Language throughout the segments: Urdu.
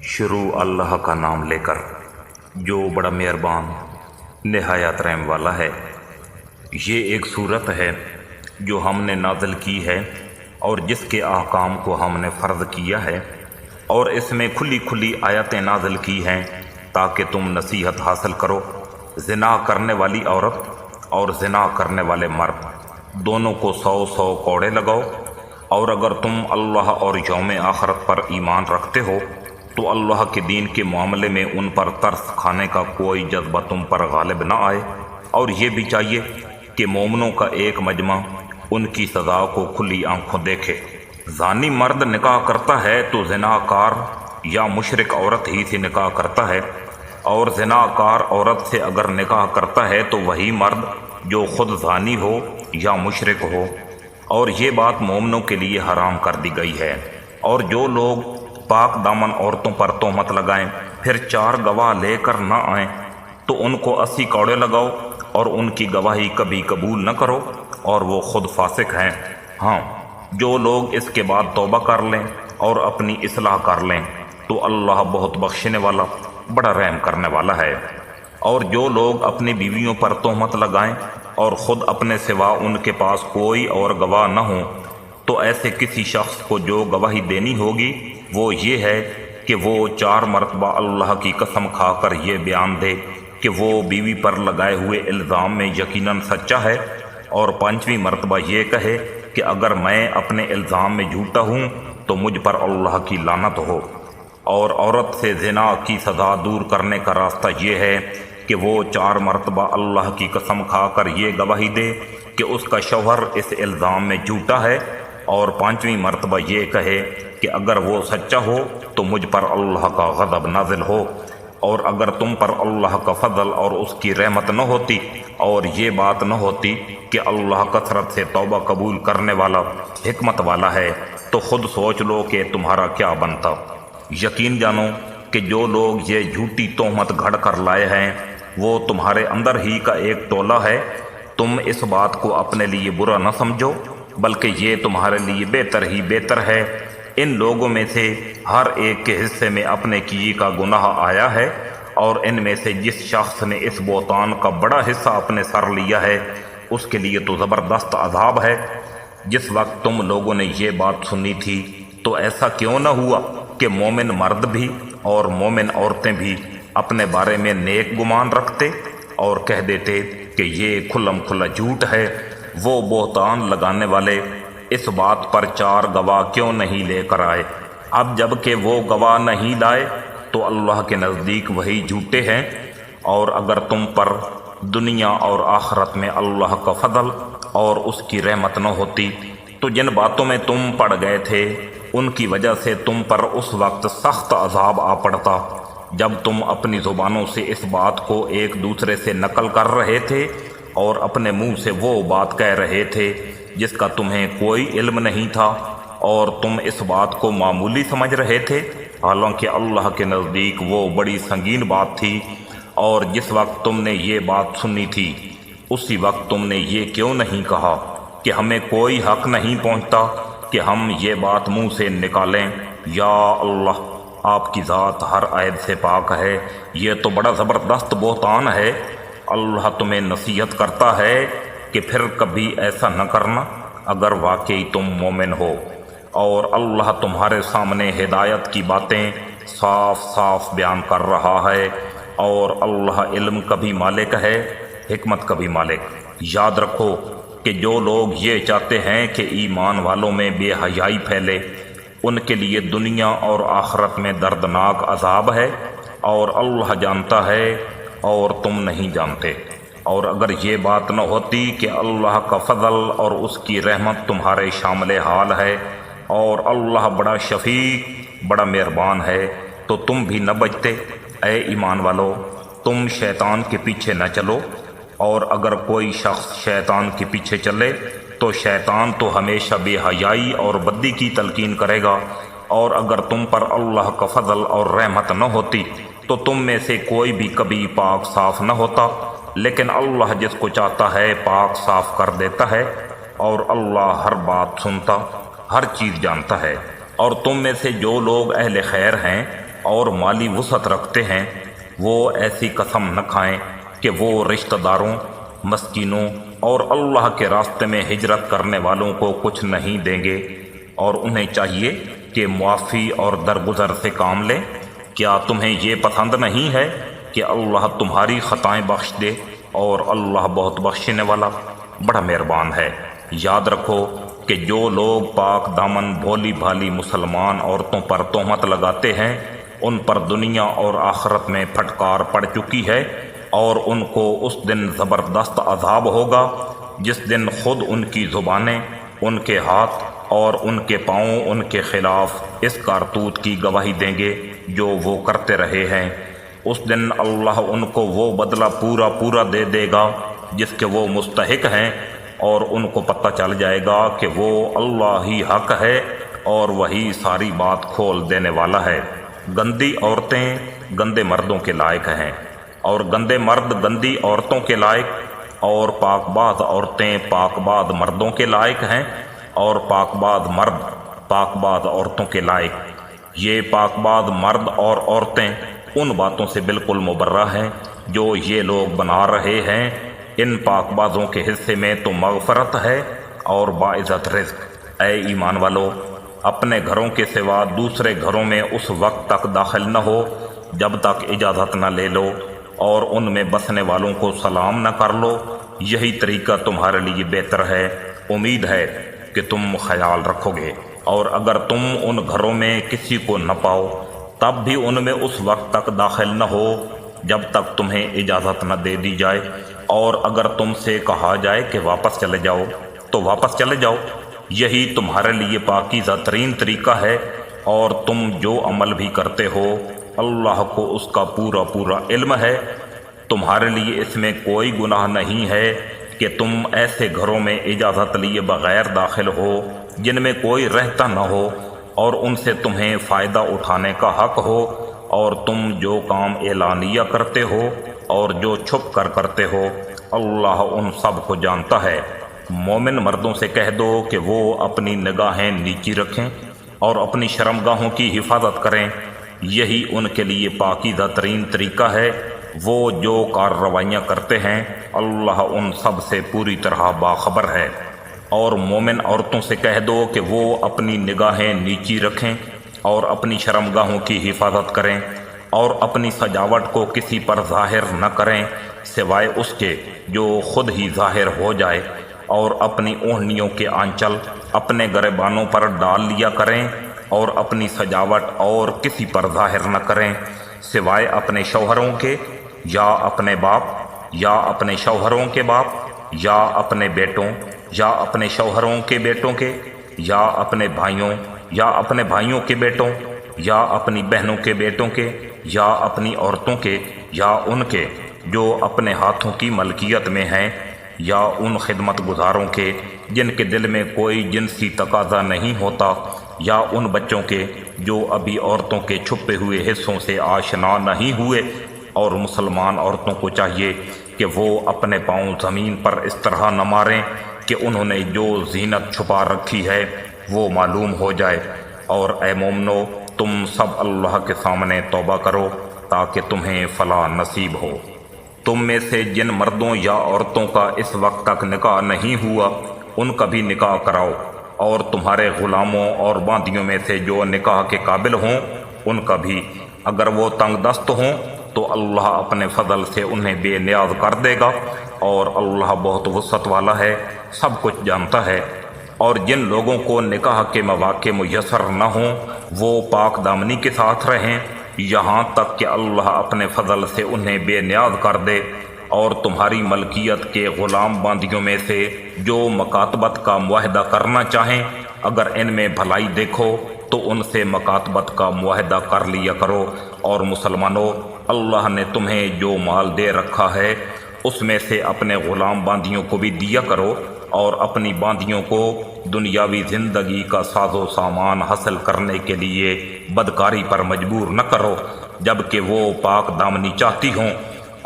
شروع اللہ کا نام لے کر جو بڑا مہربان نہایت رحم والا ہے۔ یہ ایک صورت ہے جو ہم نے نازل کی ہے اور جس کے احکام کو ہم نے فرض کیا ہے، اور اس میں کھلی کھلی آیتیں نازل کی ہیں تاکہ تم نصیحت حاصل کرو۔ زنا کرنے والی عورت اور زنا کرنے والے مرد دونوں کو 100 کوڑے لگاؤ، اور اگر تم اللہ اور یوم آخرت پر ایمان رکھتے ہو تو اللہ کے دین کے معاملے میں ان پر ترس کھانے کا کوئی جذبہ تم پر غالب نہ آئے۔ اور یہ بھی چاہیے کہ مومنوں کا ایک مجمع ان کی سزا کو کھلی آنکھوں دیکھے۔ زانی مرد نکاح کرتا ہے تو زناکار یا مشرک عورت ہی سے نکاح کرتا ہے، اور زناکار عورت سے اگر نکاح کرتا ہے تو وہی مرد جو خود زانی ہو یا مشرک ہو، اور یہ بات مومنوں کے لیے حرام کر دی گئی ہے۔ اور جو لوگ پاک دامن عورتوں پر تہمت لگائیں پھر 4 گواہ لے کر نہ آئیں تو ان کو 80 کوڑے لگاؤ، اور ان کی گواہی کبھی قبول نہ کرو، اور وہ خود فاسق ہیں۔ ہاں، جو لوگ اس کے بعد توبہ کر لیں اور اپنی اصلاح کر لیں تو اللہ بہت بخشنے والا بڑا رحم کرنے والا ہے۔ اور جو لوگ اپنی بیویوں پر تہمت لگائیں اور خود اپنے سوا ان کے پاس کوئی اور گواہ نہ ہوں، تو ایسے کسی شخص کو جو گواہی دینی ہوگی وہ یہ ہے کہ وہ 4 مرتبہ اللہ کی قسم کھا کر یہ بیان دے کہ وہ بیوی پر لگائے ہوئے الزام میں یقیناً سچا ہے، اور 5ویں مرتبہ یہ کہے کہ اگر میں اپنے الزام میں جھوٹا ہوں تو مجھ پر اللہ کی لعنت ہو۔ اور عورت سے زنا کی سزا دور کرنے کا راستہ یہ ہے کہ وہ 4 مرتبہ اللہ کی قسم کھا کر یہ گواہی دے کہ اس کا شوہر اس الزام میں جھوٹا ہے، اور 5ویں مرتبہ یہ کہے کہ اگر وہ سچا ہو تو مجھ پر اللہ کا غضب نازل ہو۔ اور اگر تم پر اللہ کا فضل اور اس کی رحمت نہ ہوتی اور یہ بات نہ ہوتی کہ اللہ کثرت سے توبہ قبول کرنے والا حکمت والا ہے، تو خود سوچ لو کہ تمہارا کیا بنتا۔ یقین جانو کہ جو لوگ یہ جھوٹی تہمت گھڑ کر لائے ہیں وہ تمہارے اندر ہی کا ایک ٹولہ ہے۔ تم اس بات کو اپنے لیے برا نہ سمجھو، بلکہ یہ تمہارے لیے بہتر ہی بہتر ہے۔ ان لوگوں میں سے ہر ایک کے حصے میں اپنے کیے کا گناہ آیا ہے، اور ان میں سے جس شخص نے اس بہتان کا بڑا حصہ اپنے سر لیا ہے اس کے لیے تو زبردست عذاب ہے۔ جس وقت تم لوگوں نے یہ بات سنی تھی تو ایسا کیوں نہ ہوا کہ مومن مرد بھی اور مومن عورتیں بھی اپنے بارے میں نیک گمان رکھتے اور کہہ دیتے کہ یہ کھلم کھلا جھوٹ ہے۔ وہ بہتان لگانے والے اس بات پر 4 گواہ کیوں نہیں لے کر آئے؟ اب جب کہ وہ گواہ نہیں لائے تو اللہ کے نزدیک وہی جھوٹے ہیں۔ اور اگر تم پر دنیا اور آخرت میں اللہ کا فضل اور اس کی رحمت نہ ہوتی تو جن باتوں میں تم پڑ گئے تھے ان کی وجہ سے تم پر اس وقت سخت عذاب آ پڑتا جب تم اپنی زبانوں سے اس بات کو ایک دوسرے سے نقل کر رہے تھے اور اپنے منہ سے وہ بات کہہ رہے تھے جس کا تمہیں کوئی علم نہیں تھا، اور تم اس بات کو معمولی سمجھ رہے تھے، حالانکہ اللہ کے نزدیک وہ بڑی سنگین بات تھی۔ اور جس وقت تم نے یہ بات سنی تھی اسی وقت تم نے یہ کیوں نہیں کہا کہ ہمیں کوئی حق نہیں پہنچتا کہ ہم یہ بات منہ سے نکالیں؟ یا اللہ، آپ کی ذات ہر عیب سے پاک ہے۔ یہ تو بڑا زبردست بہتان ہے۔ اللہ تمہیں نصیحت کرتا ہے کہ پھر کبھی ایسا نہ کرنا اگر واقعی تم مومن ہو۔ اور اللہ تمہارے سامنے ہدایت کی باتیں صاف صاف بیان کر رہا ہے، اور اللہ علم کا بھی مالک ہے، حکمت کا بھی مالک۔ یاد رکھو کہ جو لوگ یہ چاہتے ہیں کہ ایمان والوں میں بے حیائی پھیلے ان کے لیے دنیا اور آخرت میں دردناک عذاب ہے، اور اللہ جانتا ہے اور تم نہیں جانتے۔ اور اگر یہ بات نہ ہوتی کہ اللہ کا فضل اور اس کی رحمت تمہارے شامل حال ہے اور اللہ بڑا شفیق بڑا مہربان ہے تو تم بھی نہ بچتے۔ اے ایمان والو، تم شیطان کے پیچھے نہ چلو، اور اگر کوئی شخص شیطان کے پیچھے چلے تو شیطان تو ہمیشہ بے حیائی اور بدی کی تلقین کرے گا۔ اور اگر تم پر اللہ کا فضل اور رحمت نہ ہوتی تو تم میں سے کوئی بھی کبھی پاک صاف نہ ہوتا، لیکن اللہ جس کو چاہتا ہے پاک صاف کر دیتا ہے، اور اللہ ہر بات سنتا ہر چیز جانتا ہے۔ اور تم میں سے جو لوگ اہل خیر ہیں اور مالی وسعت رکھتے ہیں وہ ایسی قسم نہ کھائیں کہ وہ رشتہ داروں، مسکینوں اور اللہ کے راستے میں ہجرت کرنے والوں کو کچھ نہیں دیں گے، اور انہیں چاہیے کہ معافی اور درگزر سے کام لیں۔ کیا تمہیں یہ پسند نہیں ہے کہ اللہ تمہاری خطائیں بخش دے، اور اللہ بہت بخشنے والا بڑا مہربان ہے۔ یاد رکھو کہ جو لوگ پاک دامن بھولی بھالی مسلمان عورتوں پر تہمت لگاتے ہیں ان پر دنیا اور آخرت میں پھٹکار پڑ چکی ہے، اور ان کو اس دن زبردست عذاب ہوگا جس دن خود ان کی زبانیں، ان کے ہاتھ اور ان کے پاؤں ان کے خلاف اس کارتوت کی گواہی دیں گے جو وہ کرتے رہے ہیں۔ اس دن اللہ ان کو وہ بدلہ پورا پورا دے دے گا جس کے وہ مستحق ہیں، اور ان کو پتہ چل جائے گا کہ وہ اللہ ہی حق ہے اور وہی ساری بات کھول دینے والا ہے۔ گندی عورتیں گندے مردوں کے لائق ہیں، اور گندے مرد گندی عورتوں کے لائق، اور پاک باز عورتیں پاک باز مردوں کے لائق ہیں، اور پاک باز مرد پاک باز عورتوں کے لائق۔ یہ پاک باز مرد اور عورتیں ان باتوں سے بالکل مبرہ ہیں جو یہ لوگ بنا رہے ہیں۔ ان پاک بازوں کے حصے میں تو مغفرت ہے اور باعزت رزق۔ اے ایمان والو، اپنے گھروں کے سوا دوسرے گھروں میں اس وقت تک داخل نہ ہو جب تک اجازت نہ لے لو، اور ان میں بسنے والوں کو سلام نہ کر لو۔ یہی طریقہ تمہارے لیے بہتر ہے۔ امید ہے کہ تم خیال رکھو گے، اور اگر تم ان گھروں میں کسی کو نہ پاؤ تب بھی ان میں اس وقت تک داخل نہ ہو جب تک تمہیں اجازت نہ دے دی جائے، اور اگر تم سے کہا جائے کہ واپس چلے جاؤ تو واپس چلے جاؤ۔ یہی تمہارے لیے پاکیزہ ترین طریقہ ہے، اور تم جو عمل بھی کرتے ہو اللہ کو اس کا پورا پورا علم ہے۔ تمہارے لیے اس میں کوئی گناہ نہیں ہے کہ تم ایسے گھروں میں اجازت لیے بغیر داخل ہو جن میں کوئی رہتا نہ ہو، اور ان سے تمہیں فائدہ اٹھانے کا حق ہو، اور تم جو کام اعلانیہ کرتے ہو اور جو چھپ کر کرتے ہو اللہ ان سب کو جانتا ہے۔ مومن مردوں سے کہہ دو کہ وہ اپنی نگاہیں نیچی رکھیں اور اپنی شرمگاہوں کی حفاظت کریں، یہی ان کے لیے پاکیزہ ترین طریقہ ہے۔ وہ جو کارروائیاں کرتے ہیں اللہ ان سب سے پوری طرح باخبر ہے۔ اور مومن عورتوں سے کہہ دو کہ وہ اپنی نگاہیں نیچی رکھیں اور اپنی شرمگاہوں کی حفاظت کریں، اور اپنی سجاوٹ کو کسی پر ظاہر نہ کریں سوائے اس کے جو خود ہی ظاہر ہو جائے، اور اپنی اوڑھنیوں کے آنچل اپنے گریبانوں پر ڈال لیا کریں، اور اپنی سجاوٹ اور کسی پر ظاہر نہ کریں سوائے اپنے شوہروں کے، یا اپنے باپ، یا اپنے شوہروں کے باپ، یا اپنے بیٹوں، یا اپنے شوہروں کے بیٹوں کے، یا اپنے بھائیوں، یا اپنے بھائیوں کے بیٹوں، یا اپنی بہنوں کے بیٹوں کے، یا اپنی عورتوں کے، یا ان کے جو اپنے ہاتھوں کی ملکیت میں ہیں، یا ان خدمت گزاروں کے جن کے دل میں کوئی جنسی تقاضا نہیں ہوتا، یا ان بچوں کے جو ابھی عورتوں کے چھپے ہوئے حصوں سے آشنا نہیں ہوئے۔ اور مسلمان عورتوں کو چاہیے کہ وہ اپنے پاؤں زمین پر اس طرح نہ ماریں کہ انہوں نے جو زینت چھپا رکھی ہے وہ معلوم ہو جائے۔ اور اے مومنو، تم سب اللہ کے سامنے توبہ کرو تاکہ تمہیں فلاح نصیب ہو۔ تم میں سے جن مردوں یا عورتوں کا اس وقت تک نکاح نہیں ہوا ان کا بھی نکاح کراؤ، اور تمہارے غلاموں اور باندیوں میں سے جو نکاح کے قابل ہوں ان کا بھی، اگر وہ تنگ دست ہوں تو اللہ اپنے فضل سے انہیں بے نیاز کر دے گا، اور اللہ بہت وسعت والا ہے، سب کچھ جانتا ہے۔ اور جن لوگوں کو نکاح کے مواقع میسر نہ ہوں وہ پاک دامنی کے ساتھ رہیں یہاں تک کہ اللہ اپنے فضل سے انہیں بے نیاز کر دے۔ اور تمہاری ملکیت کے غلام باندیوں میں سے جو مکاتبت کا معاہدہ کرنا چاہیں اگر ان میں بھلائی دیکھو تو ان سے مکاتبت کا معاہدہ کر لیا کرو۔ اور مسلمانوں، اللہ نے تمہیں جو مال دے رکھا ہے اس میں سے اپنے غلام باندیوں کو بھی دیا کرو، اور اپنی باندیوں کو دنیاوی زندگی کا ساز و سامان حاصل کرنے کے لیے بدکاری پر مجبور نہ کرو جبکہ وہ پاک دامنی چاہتی ہوں۔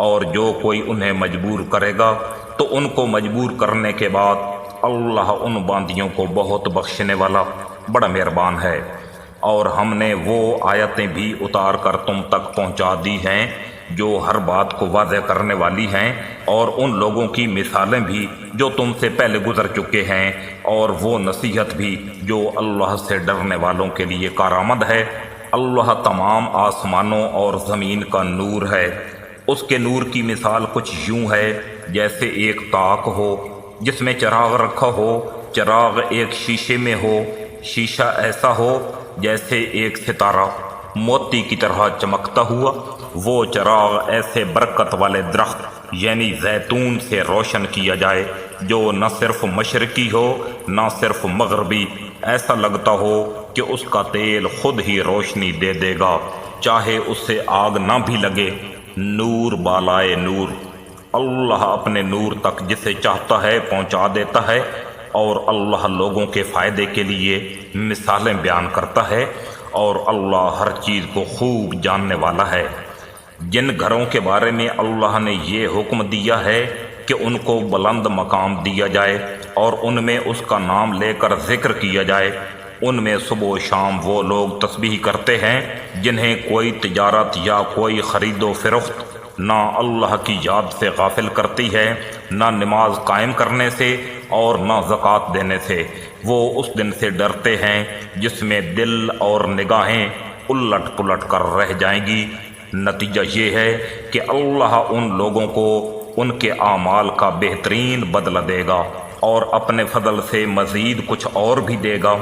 اور جو کوئی انہیں مجبور کرے گا تو ان کو مجبور کرنے کے بعد اللہ ان باندیوں کو بہت بخشنے والا بڑا مہربان ہے۔ اور ہم نے وہ آیتیں بھی اتار کر تم تک پہنچا دی ہیں جو ہر بات کو واضح کرنے والی ہیں، اور ان لوگوں کی مثالیں بھی جو تم سے پہلے گزر چکے ہیں، اور وہ نصیحت بھی جو اللہ سے ڈرنے والوں کے لیے کارآمد ہے۔ اللہ تمام آسمانوں اور زمین کا نور ہے۔ اس کے نور کی مثال کچھ یوں ہے جیسے ایک طاق ہو جس میں چراغ رکھا ہو، چراغ ایک شیشے میں ہو، شیشہ ایسا ہو جیسے ایک ستارہ موتی کی طرح چمکتا ہوا۔ وہ چراغ ایسے برکت والے درخت یعنی زیتون سے روشن کیا جائے جو نہ صرف مشرقی ہو نہ صرف مغربی، ایسا لگتا ہو کہ اس کا تیل خود ہی روشنی دے دے گا، چاہے اس سے آگ نہ بھی لگے۔ نور بالائے نور، اللہ اپنے نور تک جسے چاہتا ہے پہنچا دیتا ہے، اور اللہ لوگوں کے فائدے کے لیے مثالیں بیان کرتا ہے، اور اللہ ہر چیز کو خوب جاننے والا ہے۔ جن گھروں کے بارے میں اللہ نے یہ حکم دیا ہے کہ ان کو بلند مقام دیا جائے اور ان میں اس کا نام لے کر ذکر کیا جائے، ان میں صبح و شام وہ لوگ تسبیح کرتے ہیں جنہیں کوئی تجارت یا کوئی خرید و فروخت نہ اللہ کی یاد سے غافل کرتی ہے، نہ نماز قائم کرنے سے اور نہ زکوٰۃ دینے سے۔ وہ اس دن سے ڈرتے ہیں جس میں دل اور نگاہیں الٹ پلٹ کر رہ جائیں گی۔ نتیجہ یہ ہے کہ اللہ ان لوگوں کو ان کے اعمال کا بہترین بدلہ دے گا اور اپنے فضل سے مزید کچھ اور بھی دے گا،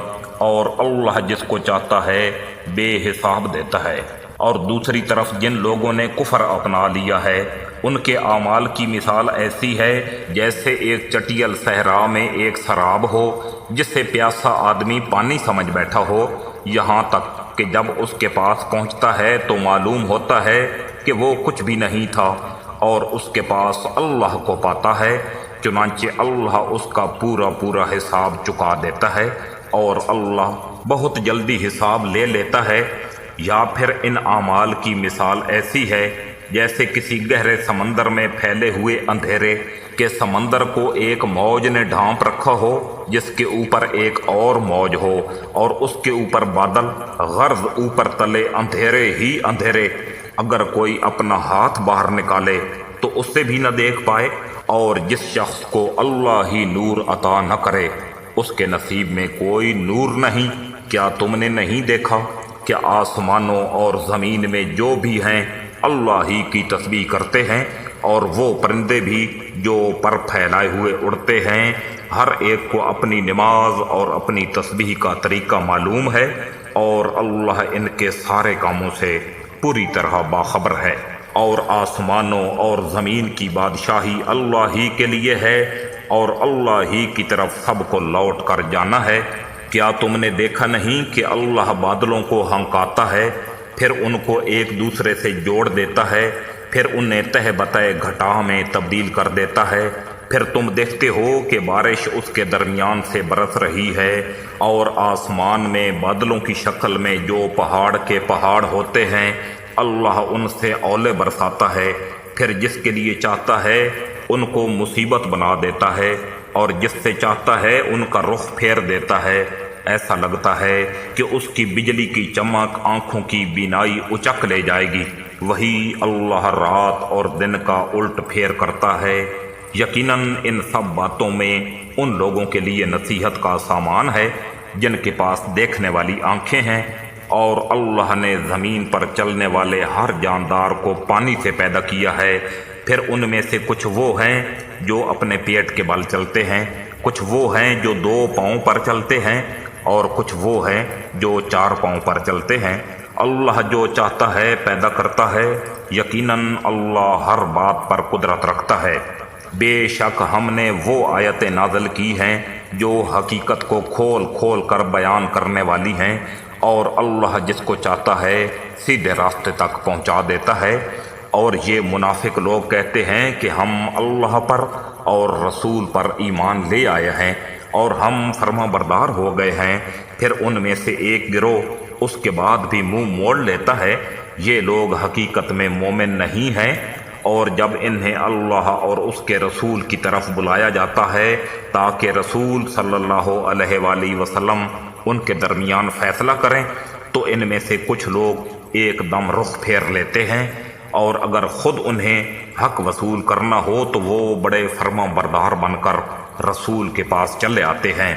اور اللہ جس کو چاہتا ہے بے حساب دیتا ہے۔ اور دوسری طرف جن لوگوں نے کفر اپنا لیا ہے ان کے اعمال کی مثال ایسی ہے جیسے ایک چٹیل صحرا میں ایک سراب ہو جس سے پیاسا آدمی پانی سمجھ بیٹھا ہو، یہاں تک کہ جب اس کے پاس پہنچتا ہے تو معلوم ہوتا ہے کہ وہ کچھ بھی نہیں تھا، اور اس کے پاس اللہ کو پاتا ہے، چنانچہ اللہ اس کا پورا حساب چکا دیتا ہے، اور اللہ بہت جلدی حساب لے لیتا ہے۔ یا پھر ان اعمال کی مثال ایسی ہے جیسے کسی گہرے سمندر میں پھیلے ہوئے اندھیرے کہ سمندر کو ایک موج نے ڈھانپ رکھا ہو جس کے اوپر ایک اور موج ہو، اور اس کے اوپر بادل، غرض اوپر تلے اندھیرے ہی اندھیرے۔ اگر کوئی اپنا ہاتھ باہر نکالے تو اس سے بھی نہ دیکھ پائے، اور جس شخص کو اللہ ہی نور عطا نہ کرے اس کے نصیب میں کوئی نور نہیں۔ کیا تم نے نہیں دیکھا کہ آسمانوں اور زمین میں جو بھی ہیں اللہ ہی کی تسبیح کرتے ہیں، اور وہ پرندے بھی جو پر پھیلائے ہوئے اڑتے ہیں، ہر ایک کو اپنی نماز اور اپنی تسبیح کا طریقہ معلوم ہے، اور اللہ ان کے سارے کاموں سے پوری طرح باخبر ہے۔ اور آسمانوں اور زمین کی بادشاہی اللہ ہی کے لیے ہے، اور اللہ ہی کی طرف سب کو لوٹ کر جانا ہے۔ کیا تم نے دیکھا نہیں کہ اللہ بادلوں کو ہنکاتا ہے، پھر ان کو ایک دوسرے سے جوڑ دیتا ہے، پھر انہیں تہ بتہ گھٹا میں تبدیل کر دیتا ہے، پھر تم دیکھتے ہو کہ بارش اس کے درمیان سے برس رہی ہے، اور آسمان میں بادلوں کی شکل میں جو پہاڑ کے پہاڑ ہوتے ہیں اللہ ان سے اولے برساتا ہے، پھر جس کے لیے چاہتا ہے ان کو مصیبت بنا دیتا ہے، اور جس سے چاہتا ہے ان کا رخ پھیر دیتا ہے۔ ایسا لگتا ہے کہ اس کی بجلی کی چمک آنکھوں کی بینائی اچک لے جائے گی۔ وہی اللہ رات اور دن کا الٹ پھیر کرتا ہے۔ یقیناً ان سب باتوں میں ان لوگوں کے لیے نصیحت کا سامان ہے جن کے پاس دیکھنے والی آنکھیں ہیں، اور اللہ نے زمین پر چلنے والے ہر جاندار کو پانی سے پیدا کیا ہے، پھر ان میں سے کچھ وہ ہیں جو اپنے پیٹ کے بل چلتے ہیں، کچھ وہ ہیں جو 2 پاؤں پر چلتے ہیں، اور کچھ وہ ہیں جو 4 پاؤں پر چلتے ہیں۔ اللہ جو چاہتا ہے پیدا کرتا ہے، یقیناً اللہ ہر بات پر قدرت رکھتا ہے۔ بے شک ہم نے وہ آیتیں نازل کی ہیں جو حقیقت کو کھول کھول کر بیان کرنے والی ہیں، اور اللہ جس کو چاہتا ہے سیدھے راستے تک پہنچا دیتا ہے۔ اور یہ منافق لوگ کہتے ہیں کہ ہم اللہ پر اور رسول پر ایمان لے آئے ہیں اور ہم فرما بردار ہو گئے ہیں، پھر ان میں سے ایک گروہ اس کے بعد بھی منہ موڑ لیتا ہے۔ یہ لوگ حقیقت میں مومن نہیں ہیں، اور جب انہیں اللہ اور اس کے رسول کی طرف بلایا جاتا ہے تاکہ رسول صلی اللہ علیہ وآلہ وسلم ان کے درمیان فیصلہ کریں، تو ان میں سے کچھ لوگ ایک دم رخ پھیر لیتے ہیں، اور اگر خود انہیں حق وصول کرنا ہو تو وہ بڑے فرما بردار بن کر رسول کے پاس چلے آتے ہیں۔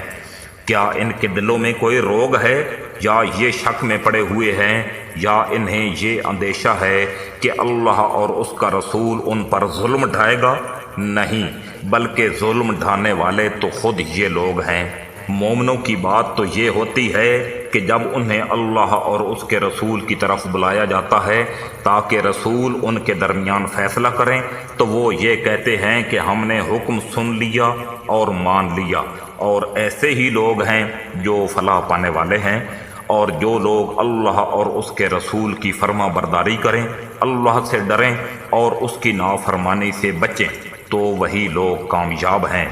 کیا ان کے دلوں میں کوئی روگ ہے، یا یہ شک میں پڑے ہوئے ہیں، یا انہیں یہ اندیشہ ہے کہ اللہ اور اس کا رسول ان پر ظلم ڈھائے گا؟ نہیں، بلکہ ظلم ڈھانے والے تو خود یہ لوگ ہیں۔ مومنوں کی بات تو یہ ہوتی ہے کہ جب انہیں اللہ اور اس کے رسول کی طرف بلایا جاتا ہے تاکہ رسول ان کے درمیان فیصلہ کریں، تو وہ یہ کہتے ہیں کہ ہم نے حکم سن لیا اور مان لیا۔ اور ایسے ہی لوگ ہیں جو فلاح پانے والے ہیں، اور جو لوگ اللہ اور اس کے رسول کی فرما برداری کریں، اللہ سے ڈریں اور اس کی نافرمانی سے بچیں، تو وہی لوگ کامیاب ہیں۔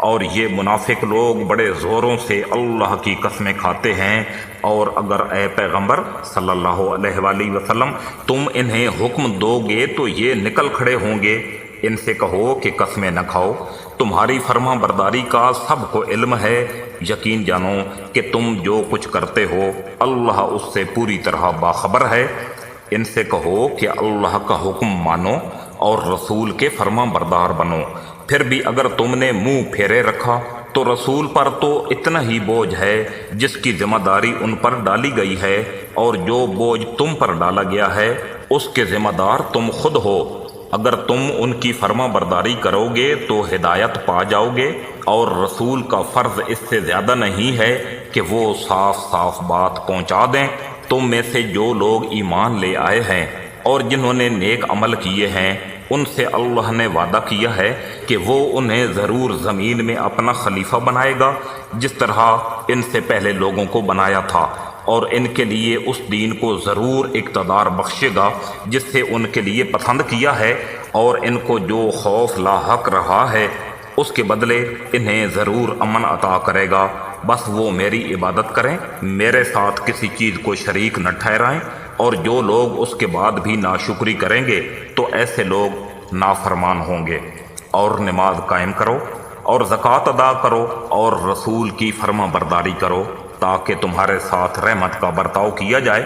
اور یہ منافق لوگ بڑے زوروں سے اللہ کی قسمیں کھاتے ہیں، اور اگر اے پیغمبر صلی اللہ علیہ وآلہ وسلم تم انہیں حکم دو گے تو یہ نکل کھڑے ہوں گے۔ ان سے کہو کہ قسمیں نہ کھاؤ، تمہاری فرما برداری کا سب کو علم ہے، یقین جانو کہ تم جو کچھ کرتے ہو اللہ اس سے پوری طرح باخبر ہے۔ ان سے کہو کہ اللہ کا حکم مانو اور رسول کے فرما بردار بنو۔ پھر بھی اگر تم نے منہ پھیرے رکھا تو رسول پر تو اتنا ہی بوجھ ہے جس کی ذمہ داری ان پر ڈالی گئی ہے، اور جو بوجھ تم پر ڈالا گیا ہے اس کے ذمہ دار تم خود ہو۔ اگر تم ان کی فرما برداری کرو گے تو ہدایت پا جاؤ گے، اور رسول کا فرض اس سے زیادہ نہیں ہے کہ وہ صاف صاف بات پہنچا دیں۔ تم میں سے جو لوگ ایمان لے آئے ہیں اور جنہوں نے نیک عمل کیے ہیں، ان سے اللہ نے وعدہ کیا ہے کہ وہ انہیں ضرور زمین میں اپنا خلیفہ بنائے گا، جس طرح ان سے پہلے لوگوں کو بنایا تھا، اور ان کے لیے اس دین کو ضرور اقتدار بخشے گا جس سے ان کے لیے پسند کیا ہے، اور ان کو جو خوف لاحق رہا ہے اس کے بدلے انہیں ضرور امن عطا کرے گا۔ بس وہ میری عبادت کریں، میرے ساتھ کسی چیز کو شریک نہ ٹھہرائیں، اور جو لوگ اس کے بعد بھی ناشکری کریں گے تو ایسے لوگ نافرمان ہوں گے۔ اور نماز قائم کرو اور زکوٰۃ ادا کرو اور رسول کی فرما برداری کرو تاکہ تمہارے ساتھ رحمت کا برتاؤ کیا جائے۔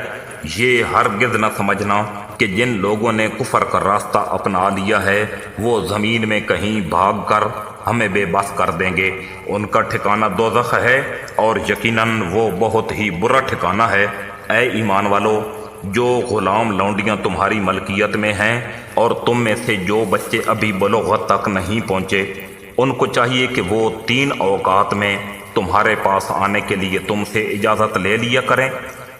یہ ہرگز نہ سمجھنا کہ جن لوگوں نے کفر کا راستہ اپنا لیا ہے وہ زمین میں کہیں بھاگ کر ہمیں بے بس کر دیں گے۔ ان کا ٹھکانہ دوزخ ہے، اور یقیناً وہ بہت ہی برا ٹھکانہ ہے۔ اے ایمان والو، جو غلام لونڈیاں تمہاری ملکیت میں ہیں اور تم میں سے جو بچے ابھی بلوغت تک نہیں پہنچے، ان کو چاہیے کہ وہ 3 اوقات میں تمہارے پاس آنے کے لیے تم سے اجازت لے لیا کریں،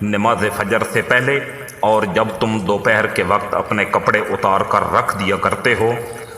نماز فجر سے پہلے، اور جب تم دوپہر کے وقت اپنے کپڑے اتار کر رکھ دیا کرتے ہو،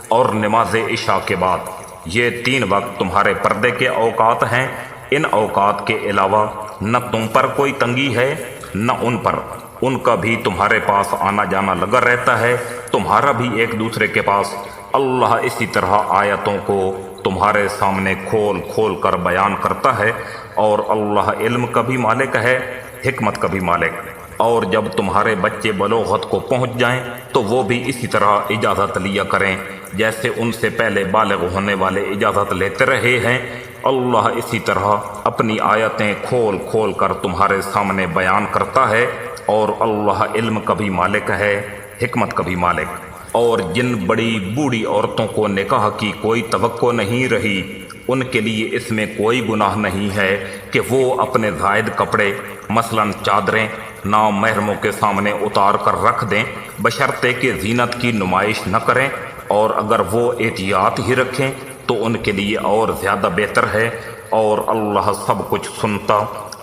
اور نماز عشاء کے بعد۔ یہ 3 وقت تمہارے پردے کے اوقات ہیں۔ ان اوقات کے علاوہ نہ تم پر کوئی تنگی ہے نہ ان پر، ان کا بھی تمہارے پاس آنا جانا لگا رہتا ہے، تمہارا بھی ایک دوسرے کے پاس۔ اللہ اسی طرح آیتوں کو تمہارے سامنے کھول کھول کر بیان کرتا ہے، اور اللہ علم کا بھی مالک ہے، حکمت کا بھی مالک۔ اور جب تمہارے بچے بلوغت کو پہنچ جائیں تو وہ بھی اسی طرح اجازت لیا کریں جیسے ان سے پہلے بالغ ہونے والے اجازت لیتے رہے ہیں۔ اللہ اسی طرح اپنی آیتیں کھول کھول کر تمہارے سامنے بیان کرتا ہے، اور اللہ علم کا بھی مالک ہے، حکمت کا بھی مالک۔ اور جن بڑی بوڑھی عورتوں کو نکاح کی کوئی توقع نہیں رہی، ان کے لیے اس میں کوئی گناہ نہیں ہے کہ وہ اپنے زائد کپڑے مثلاً چادریں نامحرموں کے سامنے اتار کر رکھ دیں، بشرطے کہ زینت کی نمائش نہ کریں، اور اگر وہ احتیاط ہی رکھیں تو ان کے لیے اور زیادہ بہتر ہے، اور اللہ سب کچھ سنتا،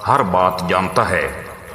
ہر بات جانتا ہے۔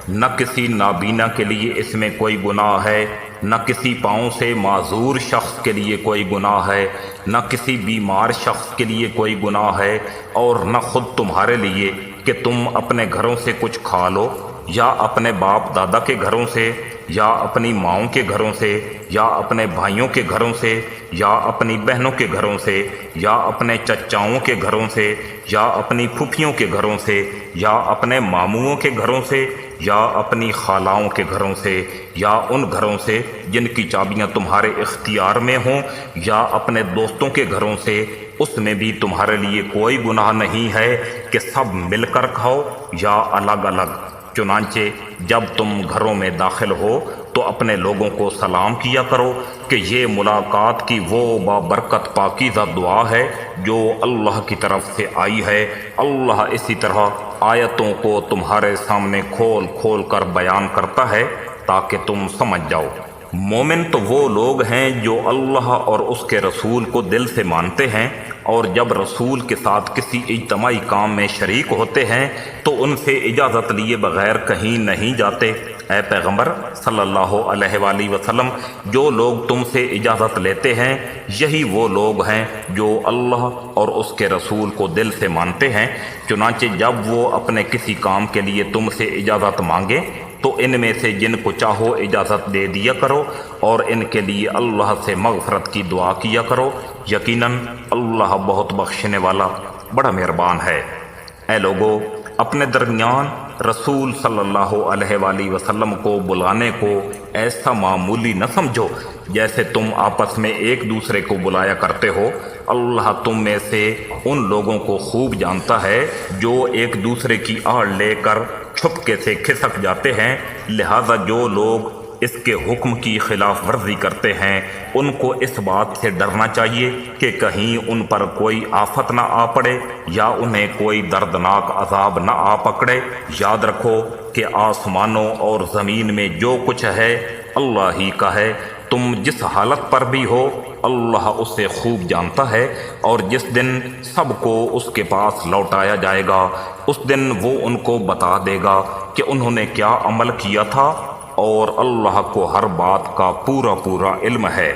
نہ کسی نابینا کے لیے اس میں کوئی گناہ ہے، نہ کسی پاؤں سے معذور شخص کے لیے کوئی گناہ ہے، نہ کسی بیمار شخص کے لیے کوئی گناہ ہے، اور نہ خود تمہارے لیے کہ تم اپنے گھروں سے کچھ کھا لو، یا اپنے باپ دادا کے گھروں سے، یا اپنی ماؤں کے گھروں سے، یا اپنے بھائیوں کے گھروں سے، یا اپنی بہنوں کے گھروں سے، یا اپنے چچاؤں کے گھروں سے، یا اپنی پھوپھیوں کے گھروں سے، یا اپنے ماموؤں کے گھروں سے، یا اپنی خالاؤں کے گھروں سے، یا ان گھروں سے جن کی چابیاں تمہارے اختیار میں ہوں، یا اپنے دوستوں کے گھروں سے، اس میں بھی تمہارے لیے کوئی گناہ نہیں ہے کہ سب مل کر کھاؤ یا الگ الگ، چنانچہ جب تم گھروں میں داخل ہو تو اپنے لوگوں کو سلام کیا کرو کہ یہ ملاقات کی وہ بابرکت پاکیزہ دعا ہے جو اللہ کی طرف سے آئی ہے۔ اللہ اسی طرح آیتوں کو تمہارے سامنے کھول کھول کر بیان کرتا ہے تاکہ تم سمجھ جاؤ۔ مومن تو وہ لوگ ہیں جو اللہ اور اس کے رسول کو دل سے مانتے ہیں، اور جب رسول کے ساتھ کسی اجتماعی کام میں شریک ہوتے ہیں تو ان سے اجازت لیے بغیر کہیں نہیں جاتے۔ اے پیغمبر صلی اللہ علیہ وآلہ وسلم، جو لوگ تم سے اجازت لیتے ہیں یہی وہ لوگ ہیں جو اللہ اور اس کے رسول کو دل سے مانتے ہیں۔ چنانچہ جب وہ اپنے کسی کام کے لیے تم سے اجازت مانگے تو ان میں سے جن کو چاہو اجازت دے دیا کرو، اور ان کے لیے اللہ سے مغفرت کی دعا کیا کرو، یقیناً اللہ بہت بخشنے والا بڑا مہربان ہے۔ اے لوگو، اپنے درمیان رسول صلی اللہ علیہ وآلہ وسلم کو بلانے کو ایسا معمولی نہ سمجھو جیسے تم آپس میں ایک دوسرے کو بلایا کرتے ہو۔ اللہ تم میں سے ان لوگوں کو خوب جانتا ہے جو ایک دوسرے کی آڑ لے کر چھپکے سے کھسک جاتے ہیں، لہذا جو لوگ اس کے حکم کی خلاف ورزی کرتے ہیں ان کو اس بات سے ڈرنا چاہیے کہ کہیں ان پر کوئی آفت نہ آ پڑے یا انہیں کوئی دردناک عذاب نہ آ پکڑے۔ یاد رکھو کہ آسمانوں اور زمین میں جو کچھ ہے اللہ ہی کا ہے۔ تم جس حالت پر بھی ہو اللہ اسے خوب جانتا ہے، اور جس دن سب کو اس کے پاس لوٹایا جائے گا اس دن وہ ان کو بتا دے گا کہ انہوں نے کیا عمل کیا تھا، اور اللہ کو ہر بات کا پورا علم ہے۔